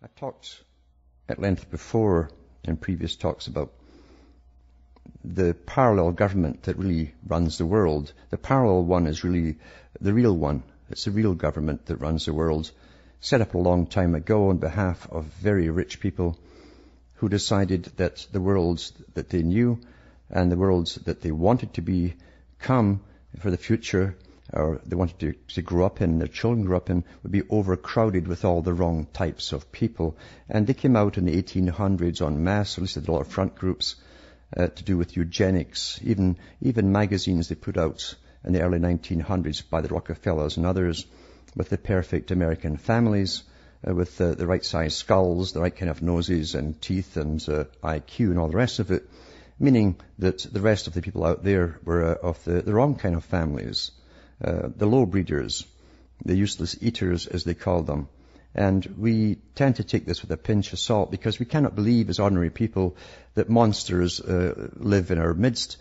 I talked at length before in previous talks about the parallel government that really runs the world. The parallel one is really the real one. It's the real government that runs the world, set up a long time ago on behalf of very rich people who decided that the worlds that they knew and the worlds that they wanted to become for the future, or they wanted to grow up in, their children grow up in, would be overcrowded with all the wrong types of people. And they came out in the 1800s en masse, at least a lot of front groups, to do with eugenics. Even magazines they put out in the early 1900s by the Rockefellers and others with the perfect American families, with the right size skulls, the right kind of noses and teeth and IQ and all the rest of it, meaning that the rest of the people out there were of the wrong kind of families, the low breeders, the useless eaters as they call them. And we tend to take this with a pinch of salt because we cannot believe as ordinary people that monsters live in our midst.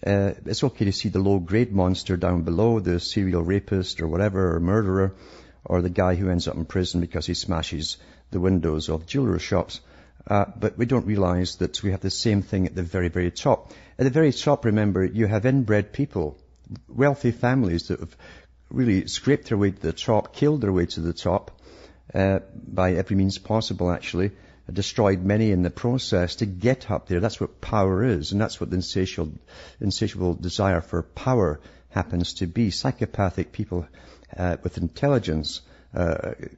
It's okay to see the low-grade monster down below, the serial rapist or whatever, or murderer, or the guy who ends up in prison because he smashes the windows of jeweler shops. But we don't realize that we have the same thing at the very, very top. At the very top, remember, you have inbred people, wealthy families that have really scraped their way to the top, killed their way to the top, by every means possible, actually, destroyed many in the process to get up there. That's what power is, and that's what the insatiable desire for power happens to be. Psychopathic people with intelligence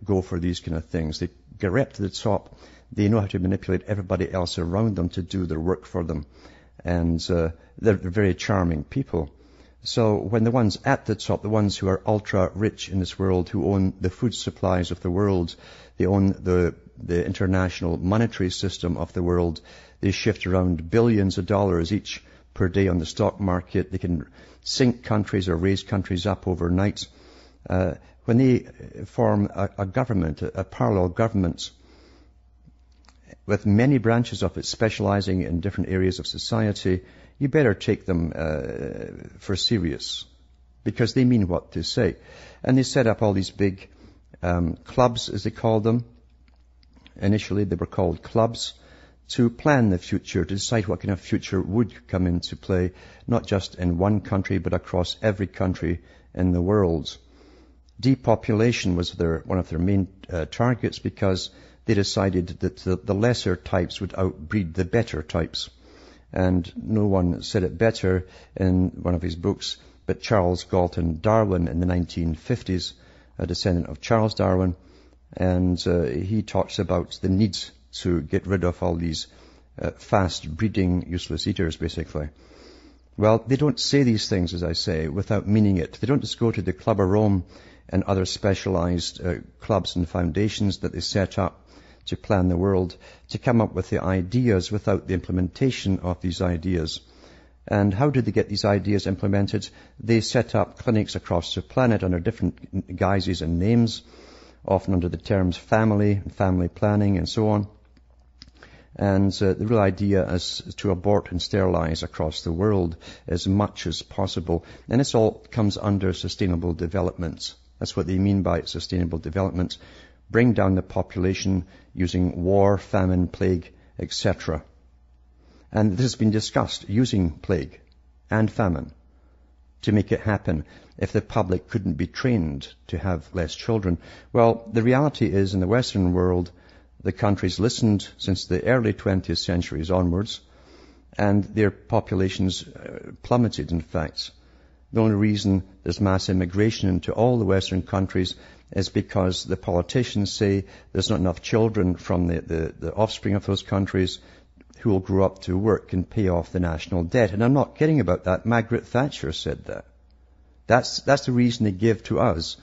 go for these kind of things. They get up to the top. They know how to manipulate everybody else around them to do their work for them. And they're very charming people. So when the ones at the top, the ones who are ultra rich in this world, who own the food supplies of the world, they own the international monetary system of the world, they shift around billions of dollars each per day on the stock market. They can sink countries or raise countries up overnight. When they form a government, a parallel government, with many branches of it specializing in different areas of society, you better take them for serious, because they mean what they say. And they set up all these big clubs, as they call them. Initially, they were called clubs, to plan the future, to decide what kind of future would come into play, not just in one country, but across every country in the world. Depopulation was one of their main targets, because they decided that the lesser types would outbreed the better types. And no one said it better in one of his books, but Charles Galton Darwin in the 1950s, a descendant of Charles Darwin. And he talks about the need to get rid of all these fast-breeding useless eaters, basically. Well, they don't say these things, as I say, without meaning it. They don't just go to the Club of Rome and other specialized clubs and foundations that they set up to plan the world, to come up with the ideas without the implementation of these ideas. And how did they get these ideas implemented? They set up clinics across the planet under different guises and names, often under the terms family, family planning, and so on. And the real idea is to abort and sterilize across the world as much as possible. And this all comes under sustainable development. That's what they mean by sustainable development. Bring down the population using war, famine, plague, etc. And this has been discussed, using plague and famine to make it happen if the public couldn't be trained to have less children. Well, the reality is, in the Western world, the countries listened since the early 20th centuries onwards, and their populations plummeted, in fact. The only reason there's mass immigration into all the Western countries is because the politicians say there's not enough children from the offspring of those countries who will grow up to work and pay off the national debt. And I'm not kidding about that. Margaret Thatcher said that. That's the reason they give to us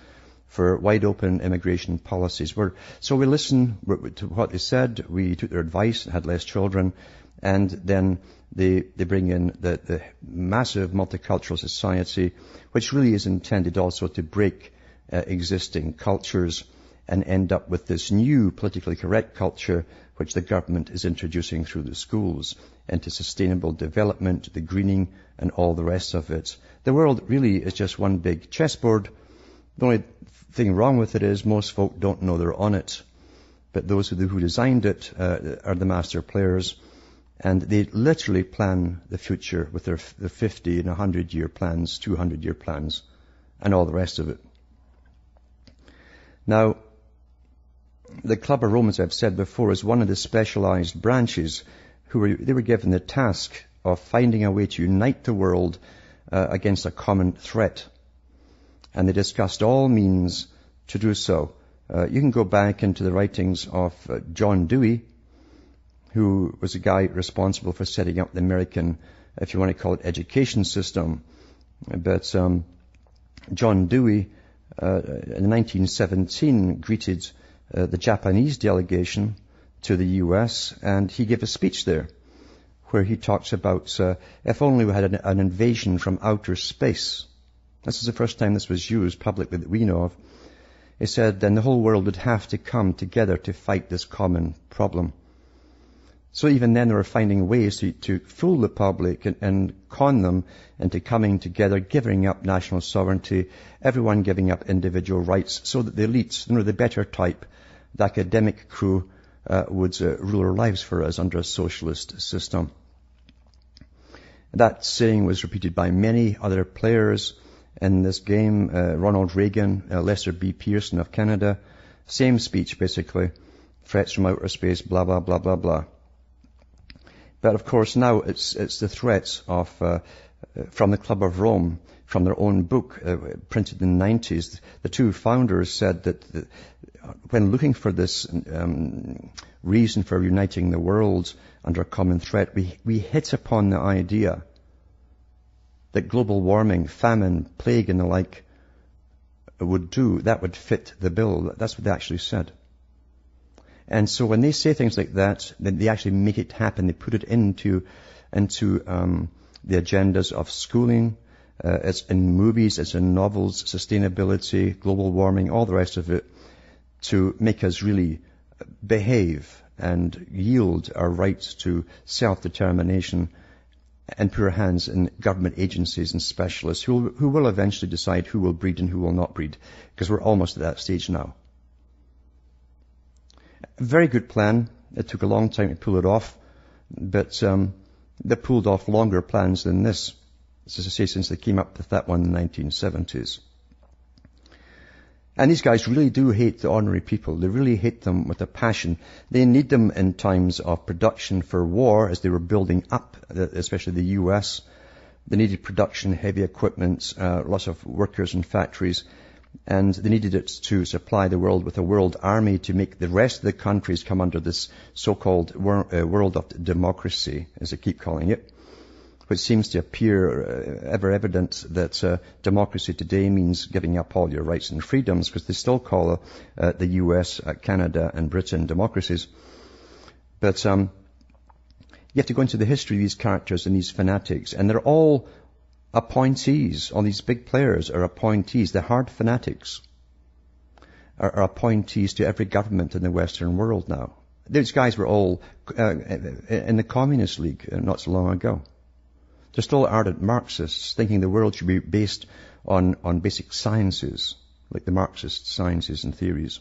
for wide open immigration policies. So we listen to what they said, we took their advice, had less children, and then they bring in the massive multicultural society, which really is intended also to break existing cultures and end up with this new politically correct culture which the government is introducing through the schools into sustainable development, the greening and all the rest of it. The world really is just one big chessboard. The only thing wrong with it is most folk don't know they're on it. but those who designed it are the master players, and they literally plan the future with their 50 and 100-year plans, 200-year plans, and all the rest of it. Now, the Club of Rome, as I've said before, is one of the specialized branches they were given the task of finding a way to unite the world against a common threat. And they discussed all means to do so. You can go back into the writings of John Dewey, who was the guy responsible for setting up the American, if you want to call it, education system. But John Dewey, in 1917, greeted the Japanese delegation to the U.S., and he gave a speech there where he talks about if only we had an invasion from outer space. This is the first time this was used publicly that we know of. He said then the whole world would have to come together to fight this common problem. So even then they were finding ways to fool the public and con them into coming together, giving up national sovereignty, everyone giving up individual rights, so that the elites, the better type, the academic crew, would rule our lives for us under a socialist system. That saying was repeated by many other players in this game. Ronald Reagan, Lester B. Pearson of Canada, same speech basically. Threats from outer space, blah, blah, blah, blah, blah. But of course now it's the threats of from the Club of Rome, from their own book printed in the 90s. The two founders said that when looking for this reason for uniting the world under a common threat, we hit upon the idea that global warming, famine, plague and the like would fit the bill. That's what they actually said. And so when they say things like that, then they actually make it happen. They put it into the agendas of schooling. It's in movies, it's in novels, sustainability, global warming, all the rest of it, to make us really behave and yield our rights to self-determination and put our hands in government agencies and specialists who will eventually decide who will breed and who will not breed, because we're almost at that stage now. A very good plan. It took a long time to pull it off, but they pulled off longer plans than this. As I say, since they came up with that one in the 1970s. And these guys really do hate the ordinary people. They really hate them with a passion. They need them in times of production for war, as they were building up, especially the U.S. They needed production, heavy equipment, lots of workers in factories. And they needed it to supply the world with a world army to make the rest of the countries come under this so-called world of democracy, as they keep calling it, which seems to appear ever evident that democracy today means giving up all your rights and freedoms, because they still call the US, Canada and Britain democracies. But you have to go into the history of these characters and these fanatics, and they're all appointees. All these big players are appointees. The hard fanatics are appointees to every government in the Western world now. These guys were all in the Communist League not so long ago. They're still ardent Marxists, thinking the world should be based on basic sciences, like the Marxist sciences and theories.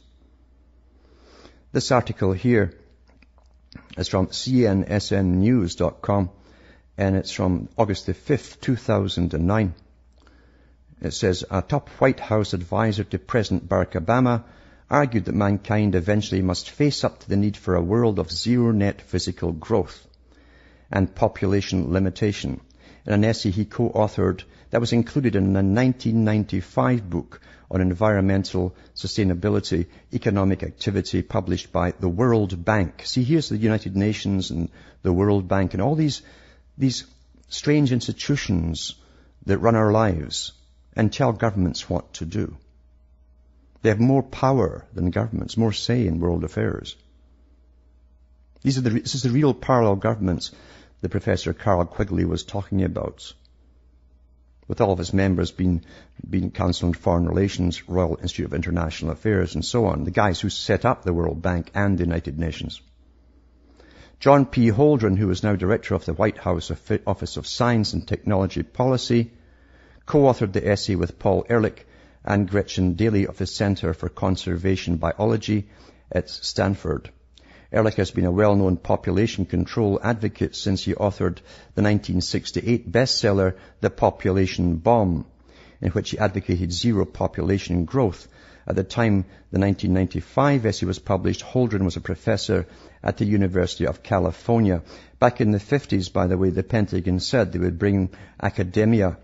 This article here is from cnsnnews.com, and it's from August the 5th, 2009. It says, a top White House advisor to President Barack Obama argued that mankind eventually must face up to the need for a world of zero net physical growth and population limitation, in an essay he co-authored that was included in a 1995 book on environmental sustainability, economic activity, published by the World Bank. See, here's the United Nations and the World Bank and all these strange institutions that run our lives and tell governments what to do. They have more power than governments, more say in world affairs. This is the real parallel governments that Professor Carl Quigley was talking about, with all of his members being Council on Foreign Relations, Royal Institute of International Affairs, and so on, the guys who set up the World Bank and the United Nations. John P. Holdren, who is now director of the White House Office of Science and Technology Policy, co-authored the essay with Paul Ehrlich and Gretchen Daly of the Center for Conservation Biology at Stanford. Ehrlich has been a well-known population control advocate since he authored the 1968 bestseller, The Population Bomb, in which he advocated zero population growth. At the time the 1995 essay was published, Holdren was a professor at the University of California. Back in the 50s, by the way, the Pentagon said they would bring academics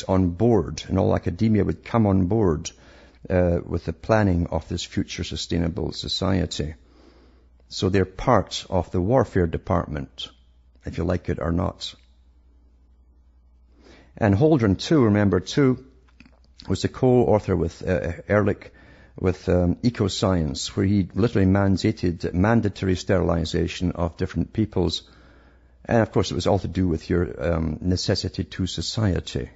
on board, and all academia would come on board with the planning of this future sustainable society. So they're part of the warfare department, if you like it or not. And Holdren, too, remember, too, was the co-author with Ehrlich with Ecoscience, where he literally mandated mandatory sterilization of different peoples. And, of course, it was all to do with your necessity to society.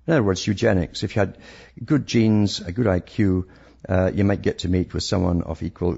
In other words, eugenics. If you had good genes, a good IQ, you might get to mate with someone of equal